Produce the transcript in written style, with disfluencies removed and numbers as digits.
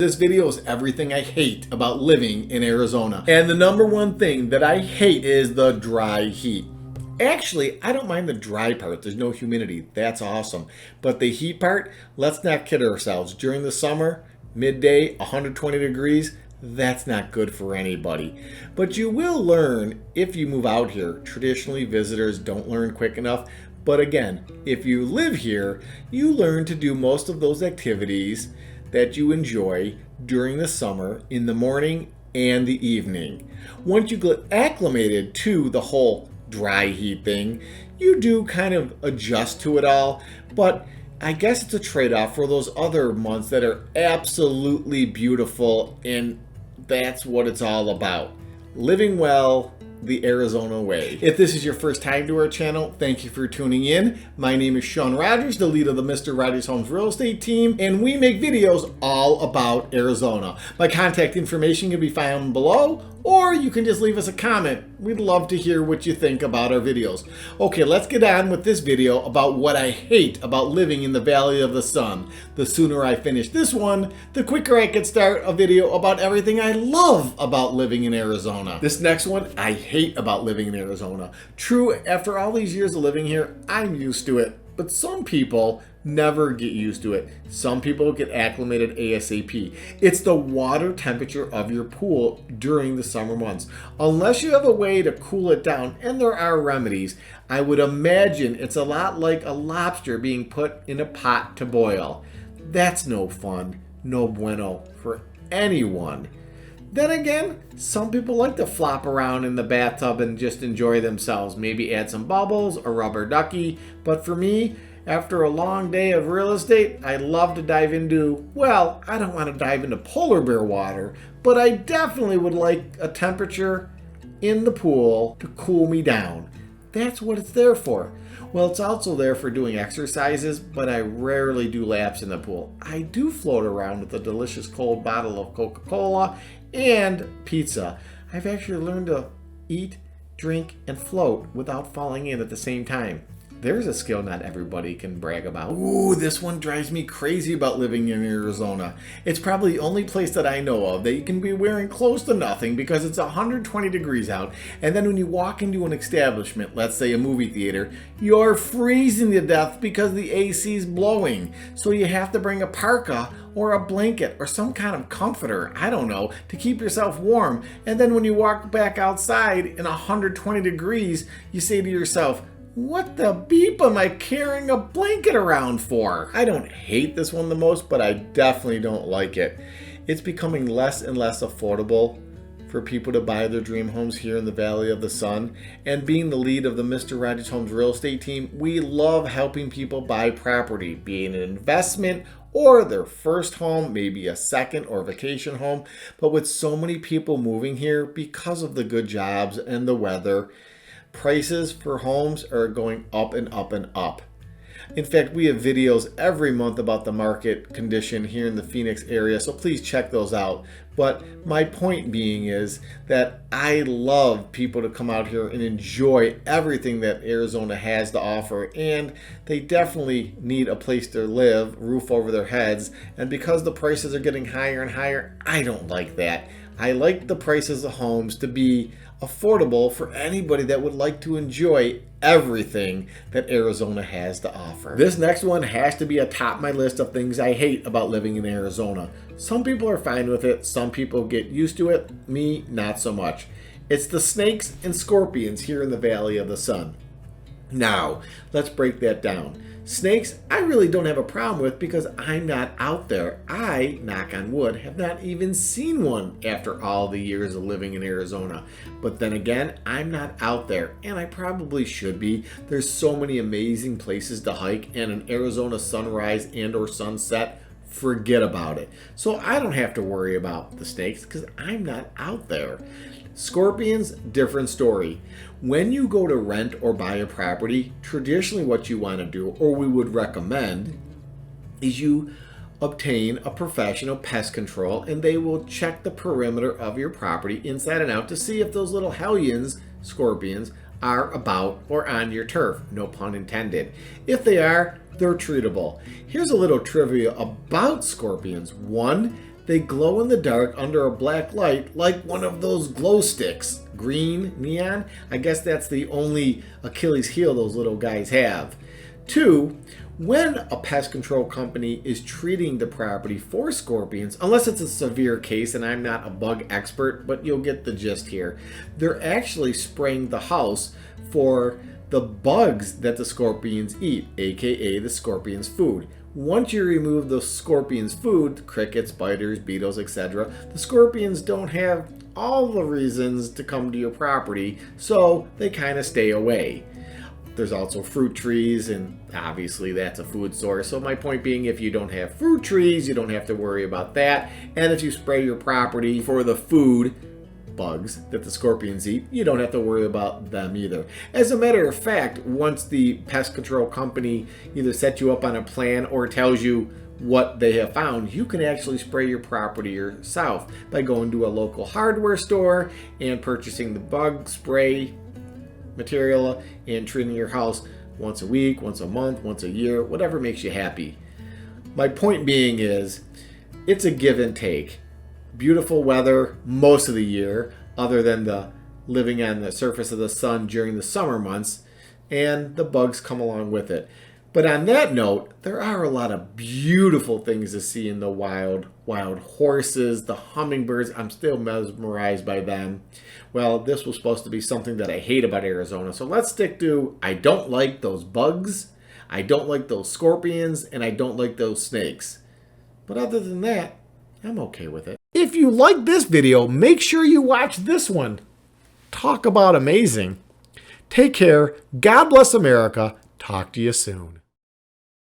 This video is everything I hate about living in Arizona. And the number one thing that I hate is the dry heat. Actually, I don't mind the dry part. There's no humidity. That's awesome. But the heat part, let's not kid ourselves. During the summer, midday, 120 degrees, that's not good for anybody. But you will learn if you move out here. Traditionally, visitors don't learn quick enough. But again, if you live here, you learn to do most of those activities that you enjoy during the summer in the morning and the evening. Once you get acclimated to the whole dry heat thing, you do kind of adjust to it all, but I guess it's a trade-off for those other months that are absolutely beautiful, and that's what it's all about. Living well the Arizona way. If this is your first time to our channel, thank you for tuning in. My name is Shawn Rogers, the lead of the Mr. Rogers Homes real estate team, and we make videos all about Arizona. My contact information can be found below, or you can just leave us a comment. We'd love to hear what you think about our videos. Okay, let's get on with this video about what I hate about living in the Valley of the Sun. The sooner I finish this one, the quicker I can start a video about everything I love about living in Arizona. This next one, I hate about living in Arizona. True, after all these years of living here, I'm used to it. But some people never get used to it. Some people get acclimated ASAP. It's the water temperature of your pool during the summer months. Unless you have a way to cool it down, and there are remedies, I would imagine it's a lot like a lobster being put in a pot to boil. That's no fun, no bueno for anyone. Then again, some people like to flop around in the bathtub and just enjoy themselves. Maybe add some bubbles, a rubber ducky. But for me, after a long day of real estate, I love to dive into, well, I don't want to dive into polar bear water, but I definitely would like a temperature in the pool to cool me down. That's what it's there for. Well, it's also there for doing exercises, but I rarely do laps in the pool. I do float around with a delicious cold bottle of Coca-Cola and pizza. I've actually learned to eat, drink, and float without falling in at the same time. There's a skill not everybody can brag about. Ooh, this one drives me crazy about living in Arizona. It's probably the only place that I know of that you can be wearing close to nothing because it's 120 degrees out. And then when you walk into an establishment, let's say a movie theater, you're freezing to death because the AC is blowing. So you have to bring a parka or a blanket or some kind of comforter, I don't know, to keep yourself warm. And then when you walk back outside in 120 degrees, you say to yourself, what the beep am I carrying a blanket around for? I don't hate this one the most, but I definitely don't like it. It's becoming less and less affordable for people to buy their dream homes here in the Valley of the Sun. And being the lead of the Mr. Rogers Homes real estate team, we love helping people buy property, be it an investment or their first home, maybe a second or vacation home. But with so many people moving here because of the good jobs and the weather, prices for homes are going up and up and up. In fact, we have videos every month about the market condition here in the Phoenix area, so please check those out. But my point being is that I love people to come out here and enjoy everything that Arizona has to offer, and they definitely need a place to live, roof over their heads, and because the prices are getting higher and higher, I don't like that. I like the prices of homes to be affordable for anybody that would like to enjoy everything that Arizona has to offer. This next one has to be atop my list of things I hate about living in Arizona. Some people are fine with it, some people get used to it, me not so much. It's the snakes and scorpions here in the Valley of the Sun. Now, let's break that down. Snakes, I really don't have a problem with because I'm not out there. I, knock on wood, have not even seen one after all the years of living in Arizona. But then again, I'm not out there, and I probably should be. There's so many amazing places to hike, and an Arizona sunrise and or sunset, forget about it. So I don't have to worry about the snakes because I'm not out there. Scorpions, different story. When you go to rent or buy a property, traditionally what you want to do, or we would recommend, is you obtain a professional pest control, and they will check the perimeter of your property inside and out to see if those little hellions, scorpions, are about or on your turf. No pun intended. If they are, they're treatable. Here's a little trivia about scorpions. One, They glow in the dark under a black light like one of those glow sticks. Green, neon, I guess that's the only Achilles heel those little guys have. 2, when a pest control company is treating the property for scorpions, unless it's a severe case, and I'm not a bug expert, but you'll get the gist here, they're actually spraying the house for the bugs that the scorpions eat, aka the scorpion's food. Once you remove the scorpion's food, crickets, spiders, beetles, etc., the scorpions don't have all the reasons to come to your property, so they kind of stay away. There's also fruit trees, and obviously that's a food source. So my point being, if you don't have fruit trees, you don't have to worry about that. And if you spray your property for the food bugs that the scorpions eat, you don't have to worry about them either. As a matter of fact, once the pest control company either sets you up on a plan or tells you what they have found, you can actually spray your property yourself by going to a local hardware store and purchasing the bug spray material and treating your house once a week, once a month, once a year, whatever makes you happy. My point being is, it's a give and take. Beautiful weather most of the year, other than the living on the surface of the sun during the summer months, and the bugs come along with it. But on that note, there are a lot of beautiful things to see in the wild. Wild horses, the hummingbirds, I'm still mesmerized by them. Well, this was supposed to be something that I hate about Arizona, so let's stick to I don't like those bugs, I don't like those scorpions, and I don't like those snakes. But other than that, I'm okay with it. If you like this video, make sure you watch this one. Talk about amazing. Take care. God bless America. Talk to you soon.